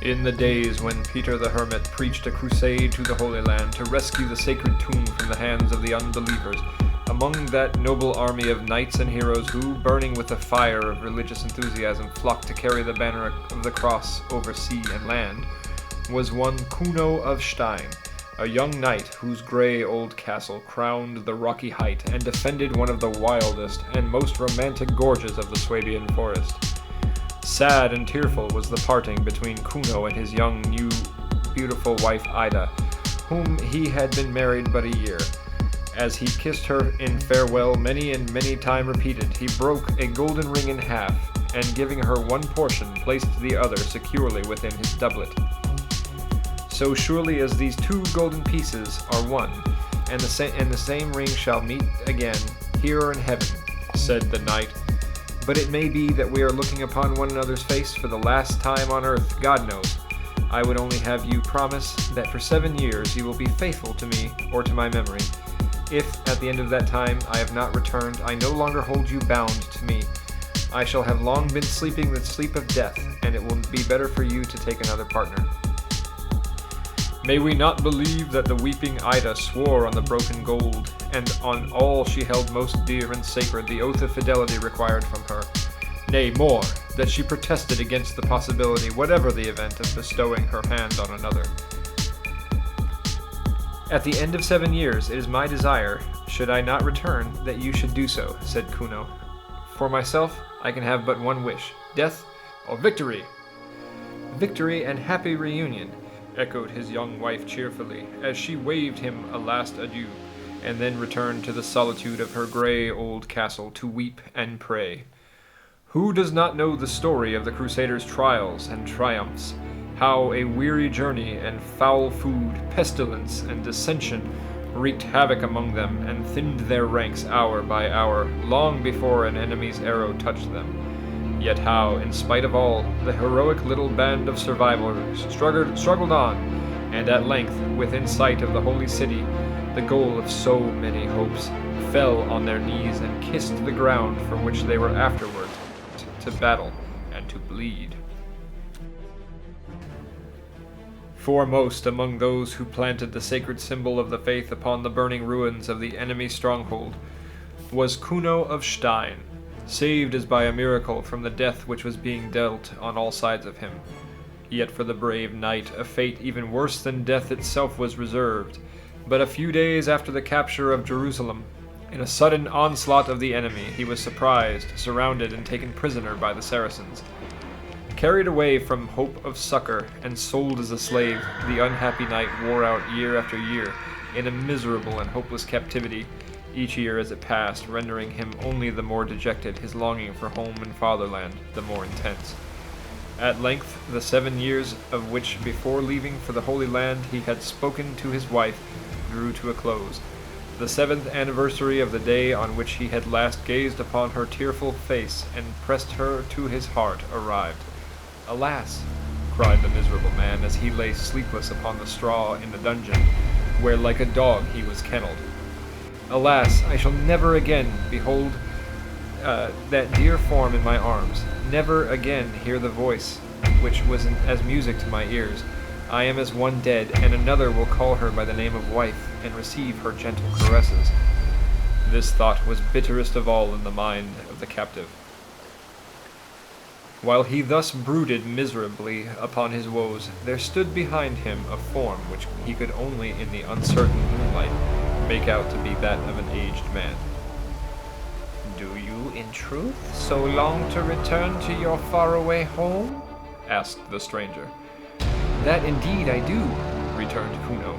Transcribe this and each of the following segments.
In the days when Peter the Hermit preached a crusade to the Holy Land to rescue the sacred tomb from the hands of the unbelievers, among that noble army of knights and heroes who, burning with the fire of religious enthusiasm, flocked to carry the banner of the cross over sea and land, was one Kuno of Stein, a young knight whose grey old castle crowned the rocky height and defended one of the wildest and most romantic gorges of the Swabian forest. Sad and tearful was the parting between Kuno and his young, new, beautiful wife Ida, whom he had been married but a year. As he kissed her in farewell many and many time repeated, he broke a golden ring in half, and giving her one portion, placed the other securely within his doublet. So surely as these two golden pieces are one, and the same ring shall meet again, here in heaven, said the knight. But it may be that we are looking upon one another's face for the last time on earth, God knows. I would only have you promise that for 7 years you will be faithful to me or to my memory. If, at the end of that time, I have not returned, I no longer hold you bound to me. I shall have long been sleeping the sleep of death, and it will be better for you to take another partner. May we not believe that the weeping Ida swore on the broken gold, and on all she held most dear and sacred, the oath of fidelity required from her. Nay, more, that she protested against the possibility, whatever the event, of bestowing her hand on another. At the end of 7 years, it is my desire, should I not return, that you should do so, said Kuno. For myself, I can have but one wish, death or victory. Victory and happy reunion, echoed his young wife cheerfully, as she waved him a last adieu, and then returned to the solitude of her grey old castle to weep and pray. Who does not know the story of the Crusaders' trials and triumphs, how a weary journey and foul food, pestilence and dissension wreaked havoc among them and thinned their ranks hour by hour, long before an enemy's arrow touched them? Yet how, in spite of all, the heroic little band of survivors struggled on, and at length, within sight of the holy city, the goal of so many hopes, fell on their knees and kissed the ground for which they were afterward to battle and to bleed. Foremost among those who planted the sacred symbol of the faith upon the burning ruins of the enemy stronghold was Kuno of Stein, saved as by a miracle from the death which was being dealt on all sides of him. Yet for the brave knight a fate even worse than death itself was reserved. But a few days after the capture of Jerusalem, in a sudden onslaught of the enemy, he was surprised, surrounded, and taken prisoner by the Saracens. Carried away from hope of succor and sold as a slave, the unhappy knight wore out year after year in a miserable and hopeless captivity, each year as it passed rendering him only the more dejected, his longing for home and fatherland the more intense. At length, the 7 years of which before leaving for the Holy Land he had spoken to his wife drew to a close. The 7th anniversary of the day on which he had last gazed upon her tearful face and pressed her to his heart arrived. Alas, cried the miserable man as he lay sleepless upon the straw in the dungeon, where like a dog he was kennelled. Alas, I shall never again behold that dear form in my arms, never again hear the voice which was as music to my ears. I am as one dead, and another will call her by the name of wife, and receive her gentle caresses. This thought was bitterest of all in the mind of the captive. While he thus brooded miserably upon his woes, there stood behind him a form which he could only in the uncertain moonlight make out to be that of an aged man. "Do you, in truth, so long to return to your faraway home?" asked the stranger. "That indeed I do," returned Kuno.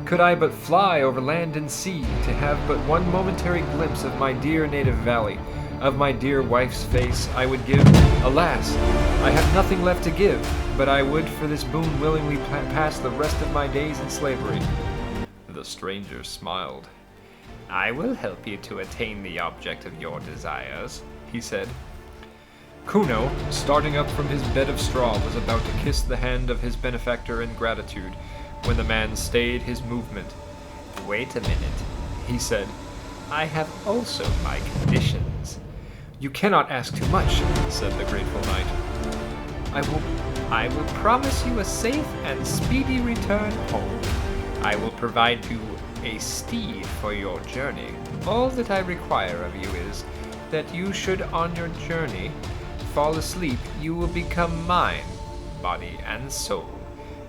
"Could I but fly over land and sea, to have but one momentary glimpse of my dear native valley, of my dear wife's face, I would give, alas, I have nothing left to give, but I would for this boon willingly pass the rest of my days in slavery." The stranger smiled. "I will help you to attain the object of your desires," he said. Kuno, starting up from his bed of straw, was about to kiss the hand of his benefactor in gratitude, when the man stayed his movement. "Wait a minute," he said. "I have also my conditions." "You cannot ask too much," said the grateful knight. I will promise you a safe and speedy return home. I will provide you a steed for your journey. All that I require of you is that you should on your journey fall asleep. You will become mine, body and soul.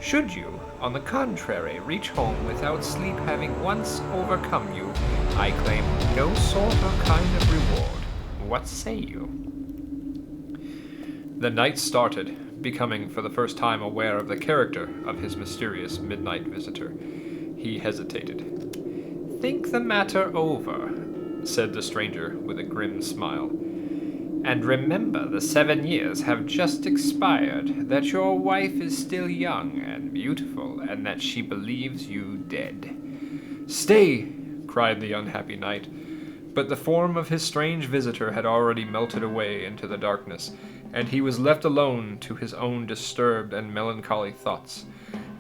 Should you, on the contrary, reach home without sleep having once overcome you, I claim no sort or kind of reward. What say you? The knight started, becoming for the first time aware of the character of his mysterious midnight visitor. He hesitated. Think the matter over, said the stranger with a grim smile. And remember, the 7 years have just expired, that your wife is still young and beautiful, and that she believes you dead. Stay! Cried the unhappy knight. But the form of his strange visitor had already melted away into the darkness, and he was left alone to his own disturbed and melancholy thoughts.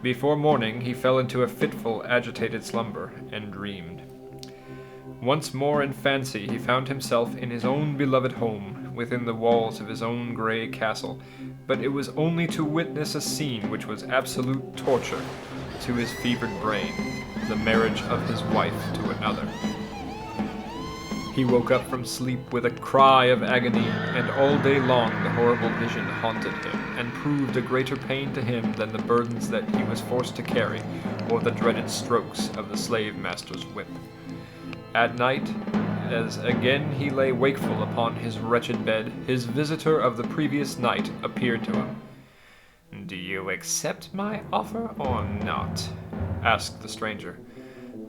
Before morning he fell into a fitful, agitated slumber, and dreamed. Once more in fancy he found himself in his own beloved home, within the walls of his own grey castle, but it was only to witness a scene which was absolute torture to his fevered brain, the marriage of his wife to another. He woke up from sleep with a cry of agony, and all day long the horrible vision haunted him, and proved a greater pain to him than the burdens that he was forced to carry, or the dreaded strokes of the slave-master's whip. At night, as again he lay wakeful upon his wretched bed, his visitor of the previous night appeared to him. "Do you accept my offer or not?" asked the stranger.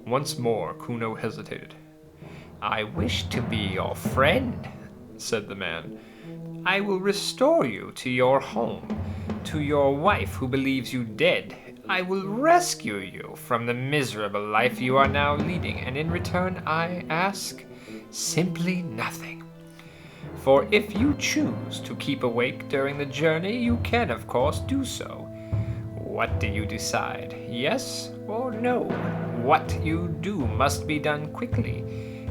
Once more Kuno hesitated. "I wish to be your friend," said the man. "I will restore you to your home, to your wife who believes you dead. I will rescue you from the miserable life you are now leading, and in return I ask simply nothing. For if you choose to keep awake during the journey, you can of course do so. What do you decide? Yes or no? What you do must be done quickly.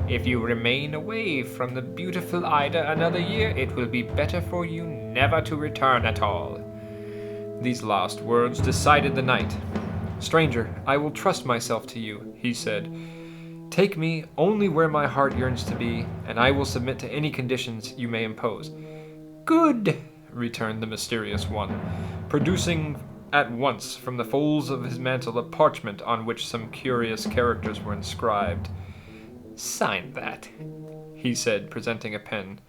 If you remain away from the beautiful Ida another year, it will be better for you never to return at all." These last words decided the knight. "Stranger, I will trust myself to you," he said. "Take me only where my heart yearns to be, and I will submit to any conditions you may impose." "Good," returned the mysterious one, producing at once from the folds of his mantle a parchment on which some curious characters were inscribed. "Sign that," he said, presenting a pen.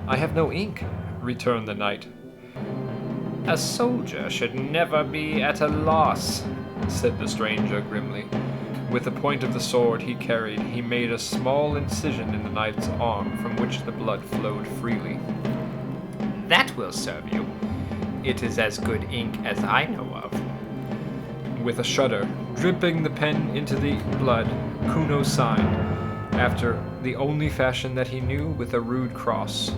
"I have no ink," returned the knight. "A soldier should never be at a loss," said the stranger grimly. With the point of the sword he carried, he made a small incision in the knight's arm from which the blood flowed freely. "That will serve you. It is as good ink as I know of." With a shudder, dripping the pen into the blood, Kuno signed, after the only fashion that he knew, with a rude cross.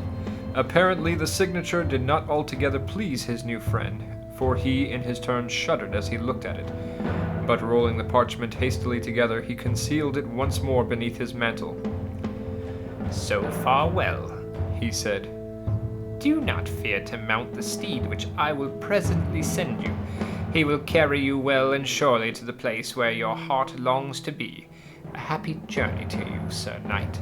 Apparently the signature did not altogether please his new friend, for he in his turn shuddered as he looked at it. But rolling the parchment hastily together, he concealed it once more beneath his mantle. "So far well," he said. "Do not fear to mount the steed which I will presently send you. He will carry you well and surely to the place where your heart longs to be. A happy journey to you, Sir Knight."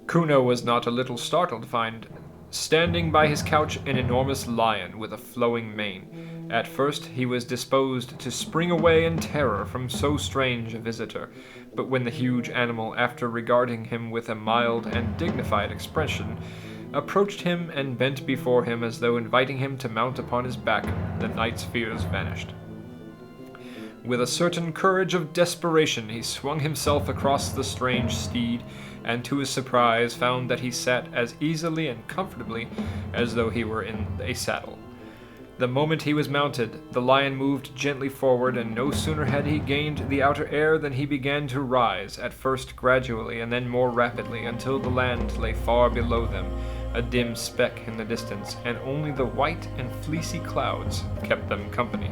Kuno was not a little startled to find standing by his couch an enormous lion with a flowing mane. At first he was disposed to spring away in terror from so strange a visitor, but when the huge animal, after regarding him with a mild and dignified expression, approached him and bent before him as though inviting him to mount upon his back, the knight's fears vanished. With a certain courage of desperation, he swung himself across the strange steed, and to his surprise found that he sat as easily and comfortably as though he were in a saddle. The moment he was mounted, the lion moved gently forward, and no sooner had he gained the outer air than he began to rise, at first gradually and then more rapidly, until the land lay far below them, a dim speck in the distance, and only the white and fleecy clouds kept them company.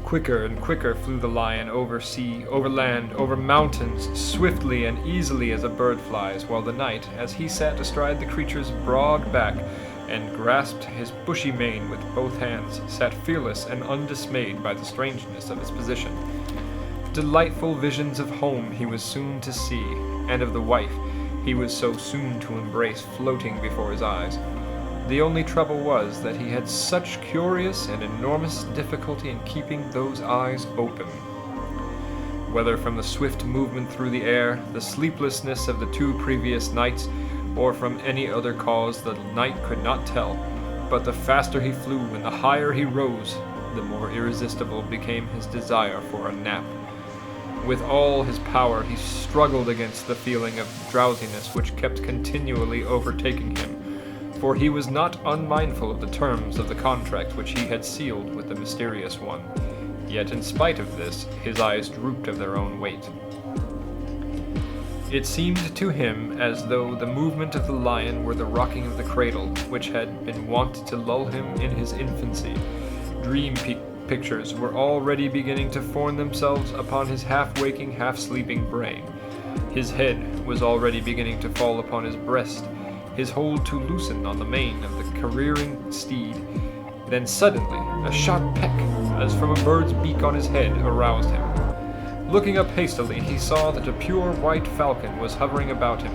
Quicker and quicker flew the lion over sea, over land, over mountains, swiftly and easily as a bird flies, while the knight, as he sat astride the creature's broad back, and grasped his bushy mane with both hands, sat fearless and undismayed by the strangeness of his position. Delightful visions of home he was soon to see, and of the wife he was so soon to embrace floating before his eyes. The only trouble was that he had such curious and enormous difficulty in keeping those eyes open. Whether from the swift movement through the air, the sleeplessness of the 2 previous nights, or from any other cause, the knight could not tell, but the faster he flew and the higher he rose, the more irresistible became his desire for a nap. With all his power he struggled against the feeling of drowsiness which kept continually overtaking him, for he was not unmindful of the terms of the contract which he had sealed with the mysterious one. Yet in spite of this, his eyes drooped of their own weight. It seemed to him as though the movement of the lion were the rocking of the cradle, which had been wont to lull him in his infancy. Dream pictures were already beginning to form themselves upon his half-waking, half-sleeping brain. His head was already beginning to fall upon his breast, his hold to loosen on the mane of the careering steed. Then suddenly, a sharp peck, as from a bird's beak on his head, aroused him. Looking up hastily, he saw that a pure white falcon was hovering about him,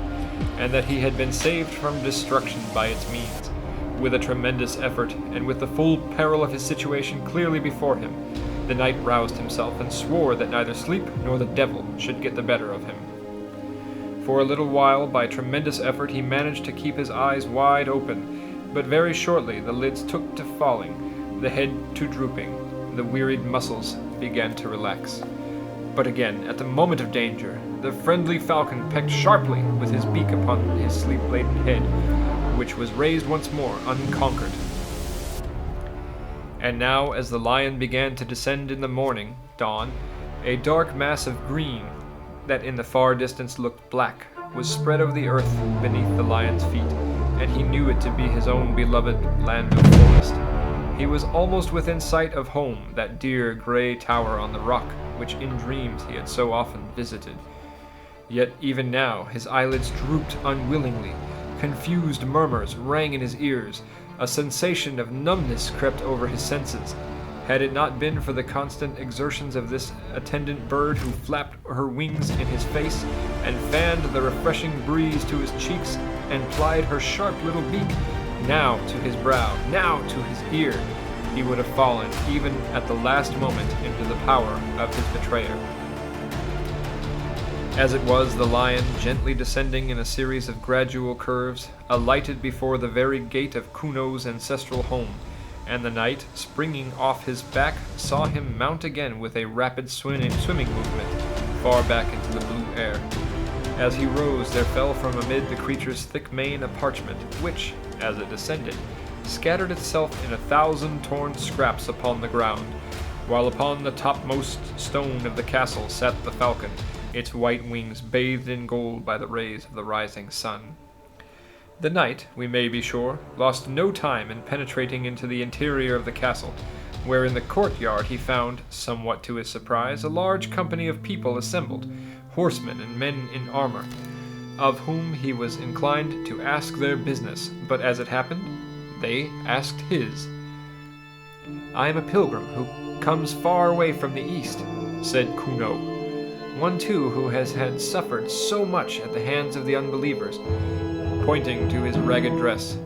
and that he had been saved from destruction by its means. With a tremendous effort, and with the full peril of his situation clearly before him, the knight roused himself and swore that neither sleep nor the devil should get the better of him. For a little while, by tremendous effort, he managed to keep his eyes wide open, but very shortly the lids took to falling, the head to drooping, the wearied muscles began to relax. But again, at the moment of danger, the friendly falcon pecked sharply with his beak upon his sleep-laden head, which was raised once more, unconquered. And now, as the lion began to descend in the morning dawn, a dark mass of green, that in the far distance looked black, was spread over the earth beneath the lion's feet, and he knew it to be his own beloved land of forest. He was almost within sight of home, that dear grey tower on the rock, which in dreams he had so often visited. Yet even now his eyelids drooped unwillingly, confused murmurs rang in his ears, a sensation of numbness crept over his senses. Had it not been for the constant exertions of this attendant bird who flapped her wings in his face, and fanned the refreshing breeze to his cheeks, and plied her sharp little beak, now to his brow, now to his ear, he would have fallen, even at the last moment, into the power of his betrayer. As it was, the lion, gently descending in a series of gradual curves, alighted before the very gate of Kuno's ancestral home, and the knight, springing off his back, saw him mount again with a rapid swimming movement, far back into the blue air. As he rose, there fell from amid the creature's thick mane a parchment, which, as it descended, scattered itself in 1,000 torn scraps upon the ground, while upon the topmost stone of the castle sat the falcon, its white wings bathed in gold by the rays of the rising sun. The knight, we may be sure, lost no time in penetrating into the interior of the castle, where in the courtyard he found, somewhat to his surprise, a large company of people assembled, horsemen and men in armor, of whom he was inclined to ask their business, but as it happened, they asked his. "I am a pilgrim who comes far away from the east," said Kuno, "one too who has had suffered so much at the hands of the unbelievers," pointing to his ragged dress.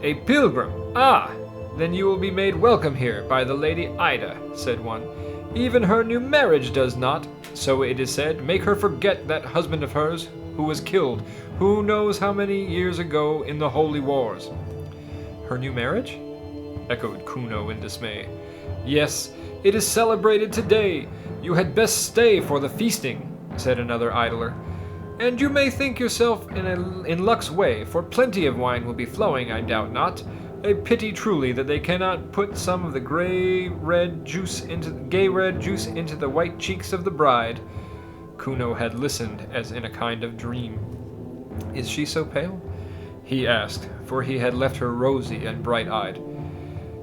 "A pilgrim? Ah! Then you will be made welcome here by the Lady Ida," said one. "Even her new marriage does not, so it is said, make her forget that husband of hers who was killed, who knows how many years ago in the holy wars." "Her new marriage?" echoed Kuno in dismay. "Yes, it is celebrated today. You had best stay for the feasting," said another idler. "And you may think yourself in luck's way, for plenty of wine will be flowing, I doubt not. A pity truly that they cannot put some of the gay red juice into the white cheeks of the bride." Kuno had listened as in a kind of dream. "Is she so pale?" he asked, for he had left her rosy and bright-eyed.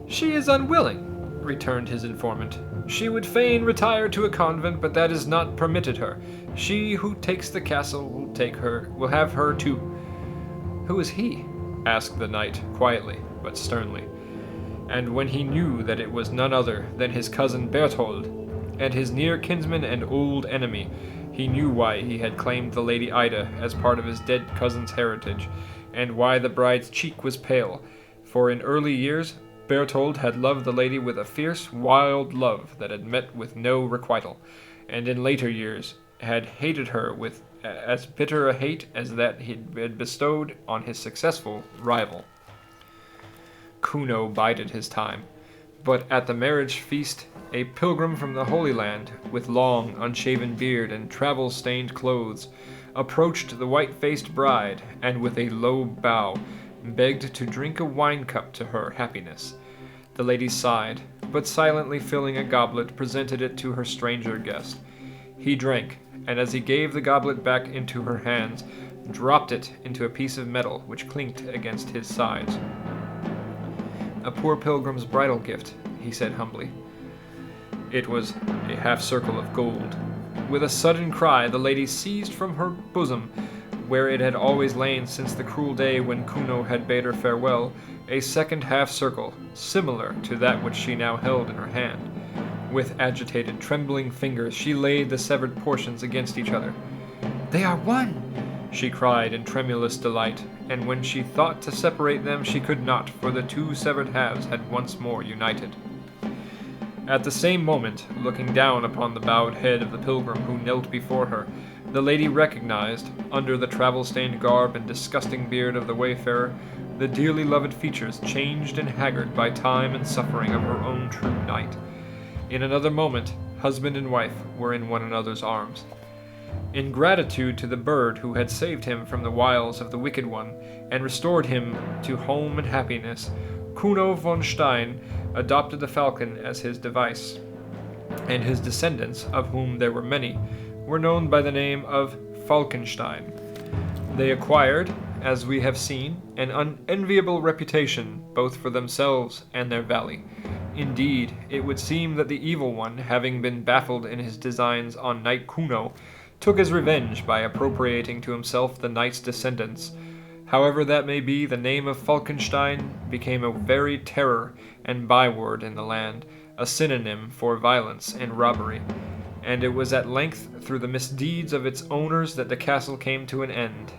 "She is unwilling," returned his informant. "She would fain retire to a convent, but that is not permitted her. She who takes the castle will have her too." "Who is he?" asked the knight, quietly but sternly. And when he knew that it was none other than his cousin Berthold, and his near kinsman and old enemy, he knew why he had claimed the Lady Ida as part of his dead cousin's heritage, and why the bride's cheek was pale, for in early years Berthold had loved the lady with a fierce, wild love that had met with no requital, and in later years had hated her with as bitter a hate as that he had bestowed on his successful rival. Kuno bided his time, but at the marriage feast a pilgrim from the Holy Land, with long, unshaven beard and travel-stained clothes, approached the white-faced bride, and with a low bow begged to drink a wine-cup to her happiness. The lady sighed, but silently filling a goblet presented it to her stranger guest. He drank, and as he gave the goblet back into her hands, dropped it into a piece of metal which clinked against his sides. "A poor pilgrim's bridal gift," he said humbly. It was a half-circle of gold. With a sudden cry, the lady seized from her bosom, where it had always lain since the cruel day when Kuno had bade her farewell, a second half-circle, similar to that which she now held in her hand. With agitated, trembling fingers, she laid the severed portions against each other. "They are one!" she cried in tremulous delight, and when she thought to separate them, she could not, for the two severed halves had once more united. At the same moment, looking down upon the bowed head of the pilgrim who knelt before her, the lady recognized, under the travel-stained garb and disgusting beard of the wayfarer, the dearly loved features changed and haggard by time and suffering of her own true knight. In another moment, husband and wife were in one another's arms. In gratitude to the bird who had saved him from the wiles of the wicked one, and restored him to home and happiness, Kuno von Stein adopted the falcon as his device, and his descendants, of whom there were many, were known by the name of Falkenstein. They acquired, as we have seen, an unenviable reputation both for themselves and their valley. Indeed, it would seem that the evil one, having been baffled in his designs on Knight Kuno, took his revenge by appropriating to himself the knight's descendants. However that may be, the name of Falkenstein became a very terror and byword in the land, a synonym for violence and robbery, and it was at length through the misdeeds of its owners that the castle came to an end.